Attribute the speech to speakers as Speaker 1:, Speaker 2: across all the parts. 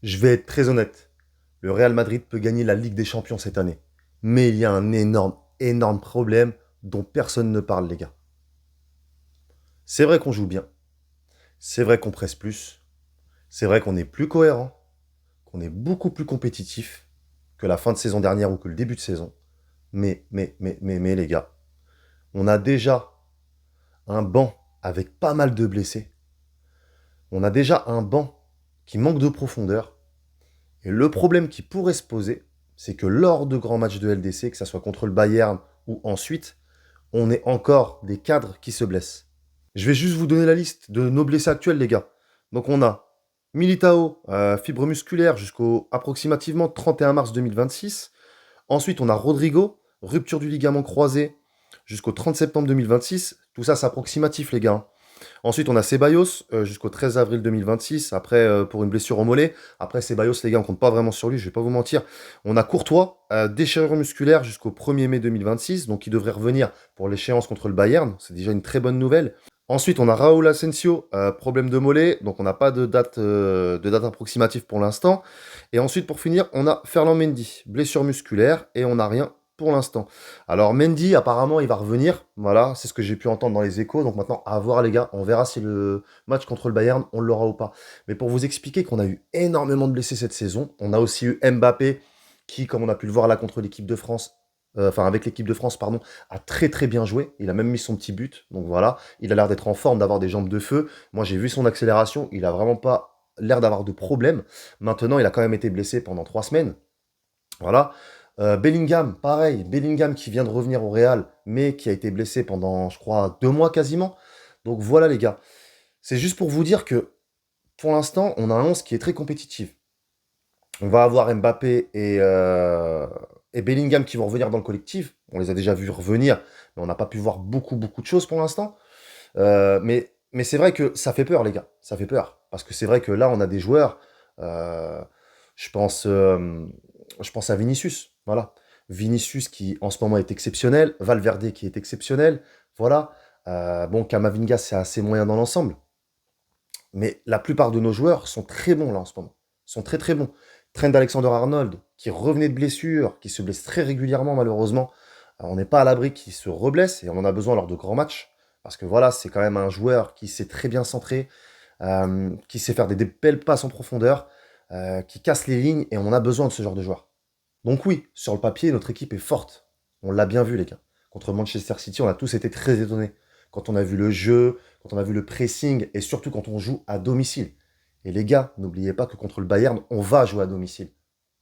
Speaker 1: Je vais être très honnête. Le Real Madrid peut gagner la Ligue des Champions cette année. Mais il y a un énorme, énorme problème dont personne ne parle, les gars. C'est vrai qu'on joue bien. C'est vrai qu'on presse plus. C'est vrai qu'on est plus cohérent. Qu'on est beaucoup plus compétitif que la fin de saison dernière ou que le début de saison. Mais, les gars, on a déjà un banc avec pas mal de blessés. On a déjà un banc qui manque de profondeur. Et le problème qui pourrait se poser, c'est que lors de grands matchs de LDC, que ce soit contre le Bayern ou ensuite, on est encore des cadres qui se blessent. Je vais juste vous donner la liste de nos blessés actuels, les gars. Donc on a Militao, fibre musculaire jusqu'au approximativement 31 mars 2026. Ensuite, on a Rodrigo, rupture du ligament croisé jusqu'au 30 septembre 2026. Tout ça, c'est approximatif, les gars. Ensuite, on a Ceballos jusqu'au 13 avril 2026, après pour une blessure au mollet. Après, Ceballos, les gars, on compte pas vraiment sur lui, je vais pas vous mentir. On a Courtois, déchirure musculaire jusqu'au 1er mai 2026, donc il devrait revenir pour l'échéance contre le Bayern. C'est déjà une très bonne nouvelle. Ensuite, on a Raúl Asensio, problème de mollet, donc on n'a pas de date approximative pour l'instant. Et ensuite, pour finir, on a Ferland Mendy, blessure musculaire, et on n'a rien pour l'instant. Alors Mendy, apparemment, il va revenir. Voilà, c'est ce que j'ai pu entendre dans les échos. Donc maintenant, à voir les gars. On verra si le match contre le Bayern, on l'aura ou pas. Mais pour vous expliquer qu'on a eu énormément de blessés cette saison, on a aussi eu Mbappé qui, comme on a pu le voir là contre l'équipe de France, enfin avec l'équipe de France, pardon, a très très bien joué. Il a même mis son petit but. Donc voilà, il a l'air d'être en forme, d'avoir des jambes de feu. Moi, j'ai vu son accélération. Il a vraiment pas l'air d'avoir de problème. Maintenant, il a quand même été blessé pendant 3 semaines. Voilà. Bellingham, pareil. Bellingham qui vient de revenir au Real, mais qui a été blessé pendant, je crois, 2 mois quasiment. Donc voilà, les gars. C'est juste pour vous dire que, pour l'instant, on a un 11 qui est très compétitif. On va avoir Mbappé et Bellingham qui vont revenir dans le collectif. On les a déjà vus revenir, mais on n'a pas pu voir beaucoup, beaucoup de choses pour l'instant. Mais c'est vrai que ça fait peur, les gars. Ça fait peur. Parce que c'est vrai que là, on a des joueurs. euh, je pense, euh, je pense à Vinicius. Voilà. Vinicius qui, en ce moment, est exceptionnel. Valverde qui est exceptionnel. Voilà. Bon, Camavinga, c'est assez moyen dans l'ensemble. Mais la plupart de nos joueurs sont très bons, là, en ce moment. Sont très, très bons. Trent Alexander-Arnold, qui revenait de blessure, qui se blesse très régulièrement, malheureusement. On n'est pas à l'abri qu'il se reblesse et on en a besoin lors de grands matchs. Parce que voilà, c'est quand même un joueur qui sait très bien centrer, qui sait faire des belles passes en profondeur, qui casse les lignes et on en a besoin de ce genre de joueur. Donc oui, sur le papier, notre équipe est forte. On l'a bien vu, les gars. Contre Manchester City, on a tous été très étonnés. Quand on a vu le jeu, quand on a vu le pressing et surtout quand on joue à domicile. Et les gars, n'oubliez pas que contre le Bayern, on va jouer à domicile.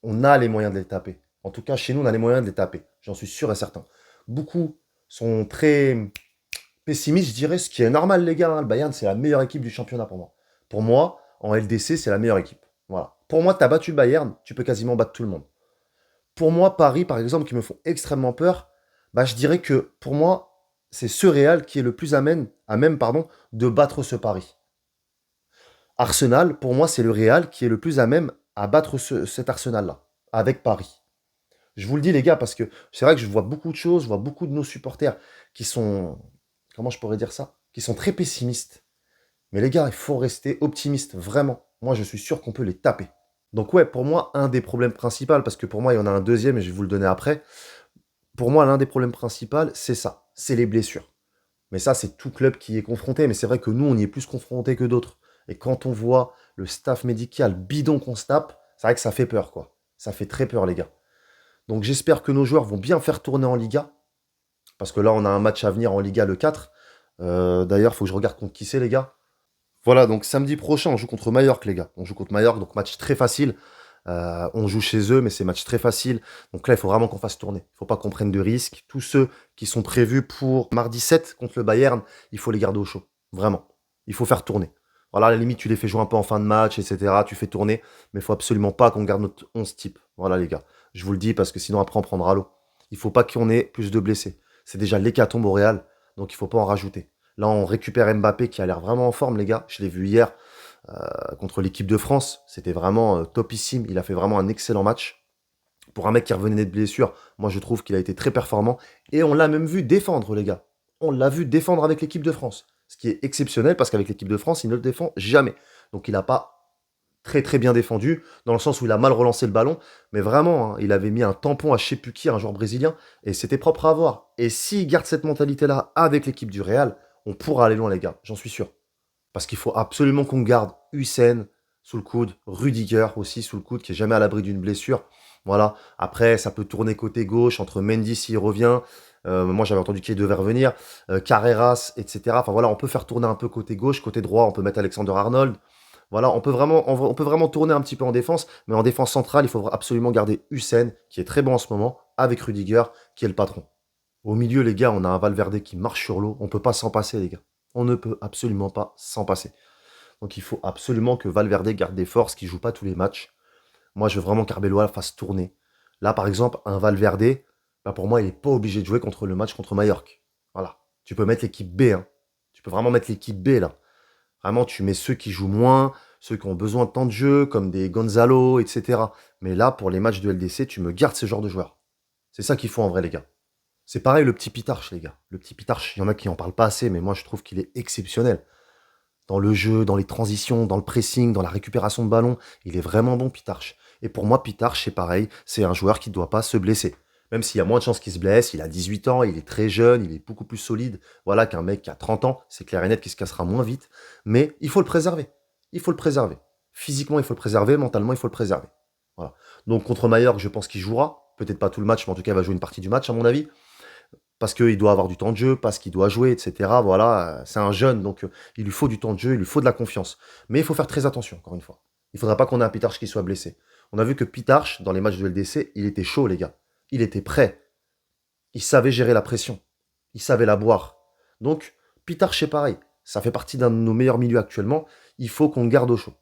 Speaker 1: On a les moyens de les taper. En tout cas, chez nous, on a les moyens de les taper. J'en suis sûr et certain. Beaucoup sont très pessimiste, je dirais, ce qui est normal, les gars. Hein. Le Bayern, c'est la meilleure équipe du championnat pour moi. Pour moi, en LDC, c'est la meilleure équipe. Voilà. Pour moi, tu as battu le Bayern, tu peux quasiment battre tout le monde. Pour moi, Paris, par exemple, qui me font extrêmement peur, bah, je dirais que pour moi, c'est ce Real qui est le plus à même pardon, de battre ce Paris. Arsenal, pour moi, c'est le Real qui est le plus à même à battre cet Arsenal-là, avec Paris. Je vous le dis, les gars, parce que c'est vrai que je vois beaucoup de choses, je vois beaucoup de nos supporters qui sont, comment je pourrais dire ça, qui sont très pessimistes. Mais les gars, il faut rester optimiste, vraiment. Moi, je suis sûr qu'on peut les taper. Donc ouais, pour moi, un des problèmes principaux, parce que pour moi, il y en a un deuxième et je vais vous le donner après. Pour moi, l'un des problèmes principaux, c'est ça, c'est les blessures. Mais ça, c'est tout club qui est confronté. Mais c'est vrai que nous, on y est plus confronté que d'autres. Et quand on voit le staff médical bidon qu'on se tape, c'est vrai que ça fait peur, quoi. Ça fait très peur, les gars. Donc j'espère que nos joueurs vont bien faire tourner en Liga. Parce que là, on a un match à venir en Liga le 4. D'ailleurs, il faut que je regarde contre qui c'est, les gars. Voilà, donc samedi prochain, on joue contre Mallorca, les gars. On joue contre Mallorca, donc match très facile. On joue chez eux, mais c'est match très facile. Donc là, il faut vraiment qu'on fasse tourner. Il ne faut pas qu'on prenne de risques. Tous ceux qui sont prévus pour mardi 7 contre le Bayern, il faut les garder au chaud. Vraiment. Il faut faire tourner. Voilà, à la limite, tu les fais jouer un peu en fin de match, etc. Tu fais tourner, mais il faut absolument pas qu'on garde notre 11 type. Voilà, les gars. Je vous le dis parce que sinon, après, on prendra l'eau. Il faut pas qu'on ait plus de blessés. C'est déjà l'hécatombe au Real, donc il faut pas en rajouter. Là, on récupère Mbappé qui a l'air vraiment en forme, les gars. Je l'ai vu hier contre l'équipe de France. C'était vraiment topissime. Il a fait vraiment un excellent match. Pour un mec qui revenait de blessure, moi je trouve qu'il a été très performant. Et on l'a même vu défendre, les gars. On l'a vu défendre avec l'équipe de France. Ce qui est exceptionnel parce qu'avec l'équipe de France, il ne le défend jamais. Donc il n'a pas très très bien défendu, dans le sens où il a mal relancé le ballon, mais vraiment, hein, il avait mis un tampon à je sais plus qui, un joueur brésilien, et c'était propre à voir. Et s'il garde cette mentalité-là avec l'équipe du Real, on pourra aller loin, les gars, j'en suis sûr. Parce qu'il faut absolument qu'on garde Hussein sous le coude, Rudiger aussi sous le coude, qui est jamais à l'abri d'une blessure. Voilà. Après, ça peut tourner côté gauche entre Mendy s'il revient. Moi, j'avais entendu qu'il devait revenir. Carreras, etc. Enfin voilà, on peut faire tourner un peu côté gauche, côté droit, on peut mettre Alexander Arnold. Voilà, on peut vraiment tourner un petit peu en défense, mais en défense centrale, il faudra absolument garder Hussein, qui est très bon en ce moment, avec Rudiger, qui est le patron. Au milieu, les gars, on a un Valverde qui marche sur l'eau. On ne peut pas s'en passer, les gars. On ne peut absolument pas s'en passer. Donc il faut absolument que Valverde garde des forces, qu'il ne joue pas tous les matchs. Moi, je veux vraiment qu'Arbeloa fasse tourner. Là, par exemple, un Valverde, bah, pour moi, il n'est pas obligé de jouer contre le match contre Mallorca. Voilà. Tu peux mettre l'équipe B. Hein. Tu peux vraiment mettre l'équipe B, là. Vraiment, tu mets ceux qui jouent moins, ceux qui ont besoin de temps de jeu, comme des Gonzalo, etc. Mais là, pour les matchs de LDC, tu me gardes ce genre de joueurs. C'est ça qu'il faut en vrai, les gars. C'est pareil, le petit Pitarch, les gars. Le petit Pitarch, il y en a qui en parlent pas assez, mais moi, je trouve qu'il est exceptionnel. Dans le jeu, dans les transitions, dans le pressing, dans la récupération de ballon, il est vraiment bon, Pitarch. Et pour moi, Pitarch, c'est pareil, c'est un joueur qui ne doit pas se blesser. Même s'il y a moins de chances qu'il se blesse, il a 18 ans, il est très jeune, il est beaucoup plus solide, voilà, qu'un mec qui a 30 ans, c'est clair et net qu'il se cassera moins vite. Mais il faut le préserver. Il faut le préserver. Physiquement, il faut le préserver, mentalement, il faut le préserver. Voilà. Donc contre Mallorca, je pense qu'il jouera. Peut-être pas tout le match, mais en tout cas, il va jouer une partie du match, à mon avis. Parce qu'il doit avoir du temps de jeu, parce qu'il doit jouer, etc. Voilà, c'est un jeune, donc il lui faut du temps de jeu, il lui faut de la confiance. Mais il faut faire très attention, encore une fois. Il ne faudra pas qu'on ait un Pitarch qui soit blessé. On a vu que Pitarch, dans les matchs de LDC, il était chaud, les gars. Il était prêt. Il savait gérer la pression. Il savait la boire. Donc, Pitarch, c'est pareil. Ça fait partie d'un de nos meilleurs milieux actuellement. Il faut qu'on le garde au chaud.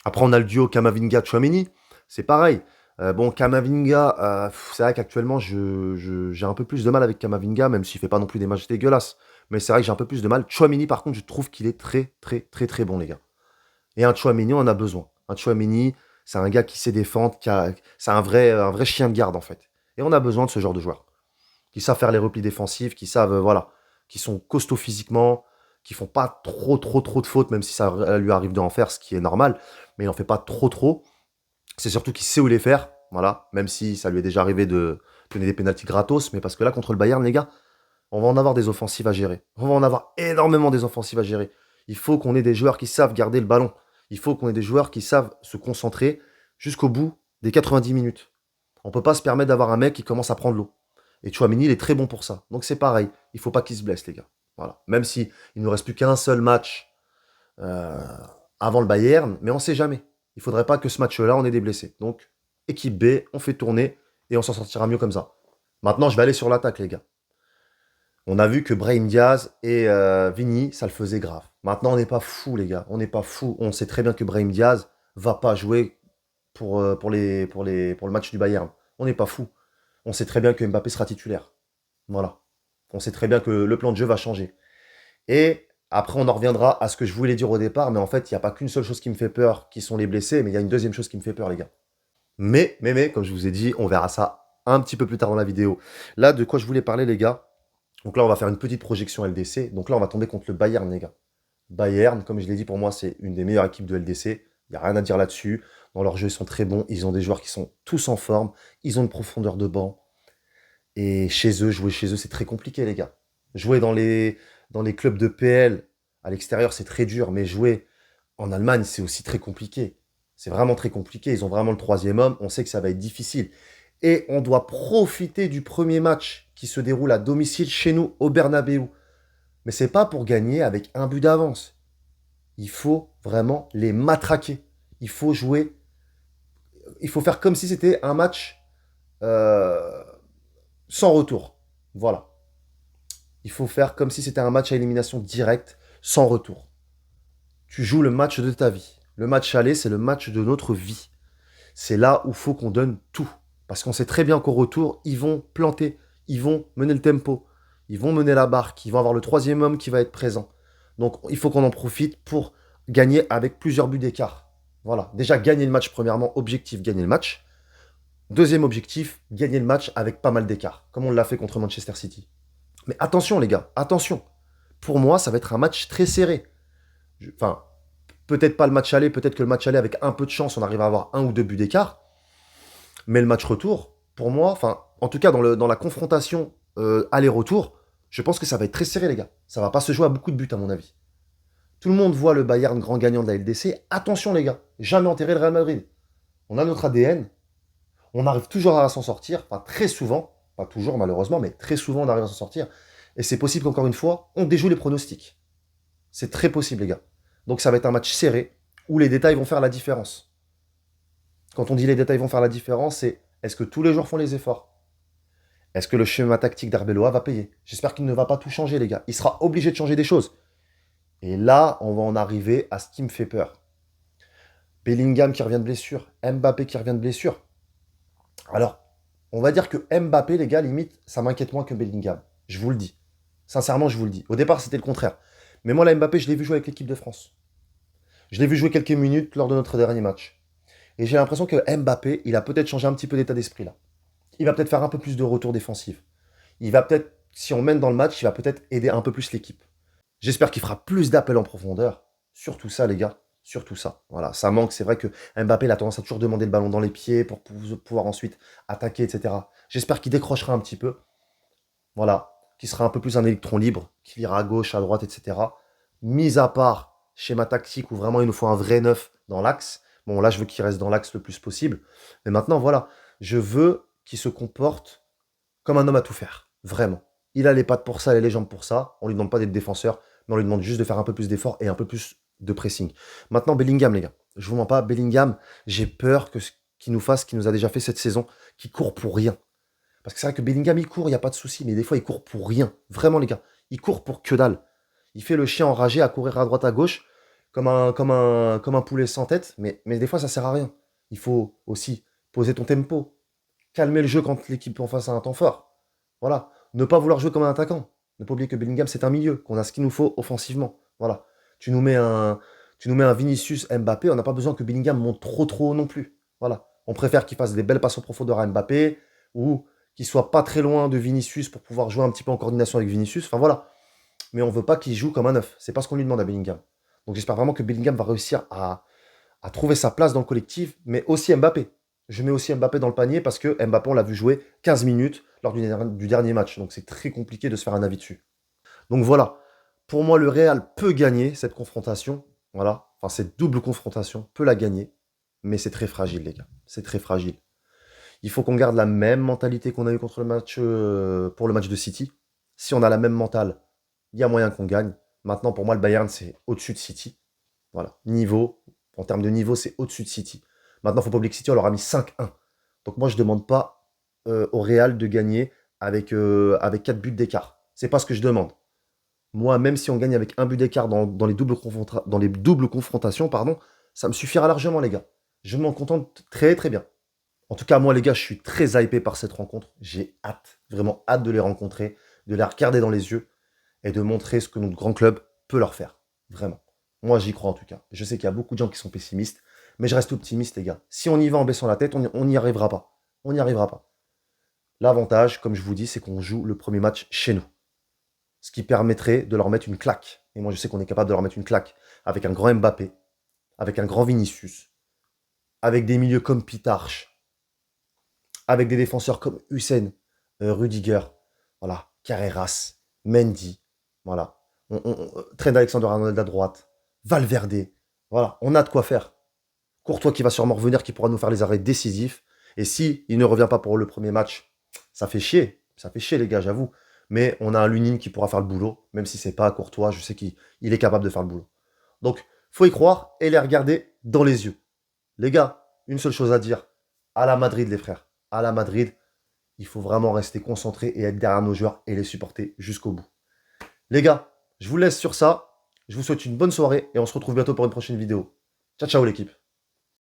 Speaker 1: Après, on a le duo Kamavinga-Chouameni. C'est pareil. Bon, Kamavinga, c'est vrai qu'actuellement, j'ai un peu plus de mal avec Kamavinga, même s'il fait pas non plus des matchs dégueulasses. Mais c'est vrai que j'ai un peu plus de mal. Chouameni, par contre, je trouve qu'il est très, très, très, très bon, les gars. Et un Chouameni, on en a besoin. Un Chouameni, c'est un gars qui sait défendre, c'est un vrai chien de garde, en fait. Et on a besoin de ce genre de joueurs. Qui savent faire les replis défensifs, qui savent, voilà, qui sont costauds physiquement, qui font pas trop, trop, trop de fautes, même si ça lui arrive d'en faire, ce qui est normal. Mais il en fait pas trop, trop. C'est surtout qu'il sait où les faire, voilà, même si ça lui est déjà arrivé de donner des pénaltys gratos, mais parce que là, contre le Bayern, les gars, on va en avoir des offensives à gérer. On va en avoir énormément des offensives à gérer. Il faut qu'on ait des joueurs qui savent garder le ballon. Il faut qu'on ait des joueurs qui savent se concentrer jusqu'au bout des 90 minutes. On ne peut pas se permettre d'avoir un mec qui commence à prendre l'eau. Et Chouamini, il est très bon pour ça. Donc c'est pareil, il ne faut pas qu'il se blesse, les gars. Voilà. Même si il ne nous reste plus qu'un seul match euh, avant le Bayern, mais on ne sait jamais. Il ne faudrait pas que ce match-là, on ait des blessés. Donc, équipe B, on fait tourner et on s'en sortira mieux comme ça. Maintenant, je vais aller sur l'attaque, les gars. On a vu que Brahim Diaz et Vini, ça le faisait grave. Maintenant, on n'est pas fou, les gars. On n'est pas fou. On sait très bien que Brahim Diaz va pas jouer pour le match du Bayern. On n'est pas fou. On sait très bien que Mbappé sera titulaire. Voilà. On sait très bien que le plan de jeu va changer. Et après, on en reviendra à ce que je voulais dire au départ, mais en fait, il n'y a pas qu'une seule chose qui me fait peur, qui sont les blessés, mais il y a une deuxième chose qui me fait peur, les gars. Mais, comme je vous ai dit, on verra ça un petit peu plus tard dans la vidéo. Là, de quoi je voulais parler, les gars. Donc là, on va faire une petite projection LDC. Donc là, on va tomber contre le Bayern, les gars. Bayern, comme je l'ai dit, pour moi, c'est une des meilleures équipes de LDC. Il n'y a rien à dire là-dessus. Dans leur jeu, ils sont très bons. Ils ont des joueurs qui sont tous en forme. Ils ont une profondeur de banc. Et chez eux, jouer chez eux, c'est très compliqué, les gars. Jouer dans les clubs de PL à l'extérieur, c'est très dur. Mais jouer en Allemagne, c'est aussi très compliqué. C'est vraiment très compliqué. Ils ont vraiment le troisième homme. On sait que ça va être difficile. Et on doit profiter du premier match qui se déroule à domicile chez nous au Bernabeu. Mais c'est pas pour gagner avec un but d'avance. Il faut vraiment les matraquer. Il faut jouer. Il faut faire comme si c'était un match euh, sans retour. Voilà. Il faut faire comme si c'était un match à élimination directe, sans retour. Tu joues le match de ta vie. Le match aller, c'est le match de notre vie. C'est là où il faut qu'on donne tout. Parce qu'on sait très bien qu'au retour, ils vont planter, ils vont mener le tempo, ils vont mener la barque, ils vont avoir le troisième homme qui va être présent. Donc il faut qu'on en profite pour gagner avec plusieurs buts d'écart. Voilà, déjà gagner le match premièrement, objectif, gagner le match. Deuxième objectif, gagner le match avec pas mal d'écart, comme on l'a fait contre Manchester City. Mais attention les gars, attention. Pour moi, ça va être un match très serré. Enfin, Peut-être pas le match aller, peut-être que le match aller, avec un peu de chance, on arrive à avoir 1 ou 2 buts d'écart. Mais le match retour, pour moi, enfin, en tout cas dans la confrontation aller-retour, je pense que ça va être très serré, les gars. Ça va pas se jouer à beaucoup de buts, à mon avis. Tout le monde voit le Bayern grand gagnant de la LDC. Attention, les gars, jamais enterrer le Real Madrid. On a notre ADN, on arrive toujours à s'en sortir, enfin très souvent, pas toujours malheureusement, mais très souvent on arrive à s'en sortir. Et c'est possible qu'encore une fois, on déjoue les pronostics. C'est très possible, les gars. Donc ça va être un match serré, où les détails vont faire la différence. Quand on dit les détails vont faire la différence, c'est est-ce que tous les joueurs font les efforts? Est-ce que le schéma tactique d'Arbeloa va payer? J'espère qu'il ne va pas tout changer, les gars. Il sera obligé de changer des choses. Et là, on va en arriver à ce qui me fait peur. Bellingham qui revient de blessure, Mbappé qui revient de blessure. Alors, on va dire que Mbappé, les gars, limite, ça m'inquiète moins que Bellingham. Je vous le dis. Sincèrement, je vous le dis. Au départ, c'était le contraire. Mais moi, là, Mbappé, je l'ai vu jouer avec l'équipe de France. Je l'ai vu jouer quelques minutes lors de notre dernier match. Et j'ai l'impression que Mbappé, il a peut-être changé un petit peu d'état d'esprit là. Il va peut-être faire un peu plus de retour défensif. Il va peut-être, si on mène dans le match, il va peut-être aider un peu plus l'équipe. J'espère qu'il fera plus d'appels en profondeur. Surtout ça, les gars. Surtout ça. Voilà, ça manque. C'est vrai que Mbappé il a tendance à toujours demander le ballon dans les pieds pour pouvoir ensuite attaquer, etc. J'espère qu'il décrochera un petit peu. Voilà, qu'il sera un peu plus un électron libre, qu'il ira à gauche, à droite, etc. Mis à part schéma tactique où vraiment il nous faut un vrai neuf dans l'axe. Bon, là, je veux qu'il reste dans l'axe le plus possible. Mais maintenant, voilà, je veux qu'il se comporte comme un homme à tout faire. Vraiment. Il a les pattes pour ça, il a les jambes pour ça. On lui demande pas d'être défenseur, mais on lui demande juste de faire un peu plus d'efforts et un peu plus de pressing. Maintenant, Bellingham, les gars. Je vous mens pas, Bellingham, j'ai peur que qu'il nous fasse ce qu'il nous a déjà fait cette saison, qu'il court pour rien. Parce que c'est vrai que Bellingham, il court, il n'y a pas de souci, mais des fois, il court pour rien. Vraiment, les gars. Il court pour que dalle. Il fait le chien enragé à courir à droite, à gauche, comme un poulet sans tête, mais des fois, ça sert à rien. Il faut aussi poser ton tempo, calmer le jeu quand l'équipe en face a un temps fort. Voilà. Ne pas vouloir jouer comme un attaquant. Ne pas oublier que Bellingham, c'est un milieu, qu'on a ce qu'il nous faut offensivement. Voilà. Tu nous mets un Vinicius Mbappé, on n'a pas besoin que Bellingham monte trop haut non plus. Voilà. On préfère qu'il fasse des belles passes en profondeur à Mbappé ou qu'il soit pas très loin de Vinicius pour pouvoir jouer un petit peu en coordination avec Vinicius. Enfin voilà. Mais on veut pas qu'il joue comme un neuf. C'est pas ce qu'on lui demande à Bellingham. Donc j'espère vraiment que Bellingham va réussir à trouver sa place dans le collectif, mais aussi Mbappé. Je mets aussi Mbappé dans le panier parce que Mbappé, on l'a vu jouer 15 minutes lors du dernier match. Donc c'est très compliqué de se faire un avis dessus. Donc voilà. Pour moi, le Real peut gagner cette confrontation. Voilà. Enfin, cette double confrontation peut la gagner. Mais c'est très fragile, les gars. C'est très fragile. Il faut qu'on garde la même mentalité qu'on a eu contre le match, pour le match de City. Si on a la même mentale, il y a moyen qu'on gagne. Maintenant, pour moi, le Bayern, c'est au-dessus de City. Voilà. Niveau, en termes de niveau, c'est au-dessus de City. Maintenant, il ne faut pas oublier que City, on leur a mis 5-1. Donc moi, je ne demande pas au Real de gagner avec 4 buts d'écart. C'est pas ce que je demande. Moi, même si on gagne avec un but d'écart dans les doubles confrontations, pardon, ça me suffira largement, les gars. Je m'en contente très très bien. En tout cas, moi, les gars, je suis très hypé par cette rencontre. J'ai hâte, vraiment hâte de les rencontrer, de les regarder dans les yeux et de montrer ce que notre grand club peut leur faire. Vraiment. Moi, j'y crois en tout cas. Je sais qu'il y a beaucoup de gens qui sont pessimistes, mais je reste optimiste, les gars. Si on y va en baissant la tête, on n'y arrivera pas. On n'y arrivera pas. L'avantage, comme je vous dis, c'est qu'on joue le premier match chez nous. Ce qui permettrait de leur mettre une claque. Et moi, je sais qu'on est capable de leur mettre une claque avec un grand Mbappé, avec un grand Vinicius, avec des milieux comme Pitarch, avec des défenseurs comme Hussein, Rudiger, voilà, Carreras, Mendy, voilà. Trent Alexander-Arnold à droite, Valverde, voilà, on a de quoi faire. Courtois qui va sûrement revenir, qui pourra nous faire les arrêts décisifs. Et si il ne revient pas pour le premier match, ça fait chier les gars, j'avoue. Mais on a un Lunin qui pourra faire le boulot, même si c'est pas Courtois, je sais qu'il est capable de faire le boulot. Donc, faut y croire et les regarder dans les yeux. Les gars, une seule chose à dire, à la Madrid les frères, à la Madrid, il faut vraiment rester concentré et être derrière nos joueurs et les supporter jusqu'au bout. Les gars, je vous laisse sur ça, je vous souhaite une bonne soirée et on se retrouve bientôt pour une prochaine vidéo. Ciao ciao l'équipe.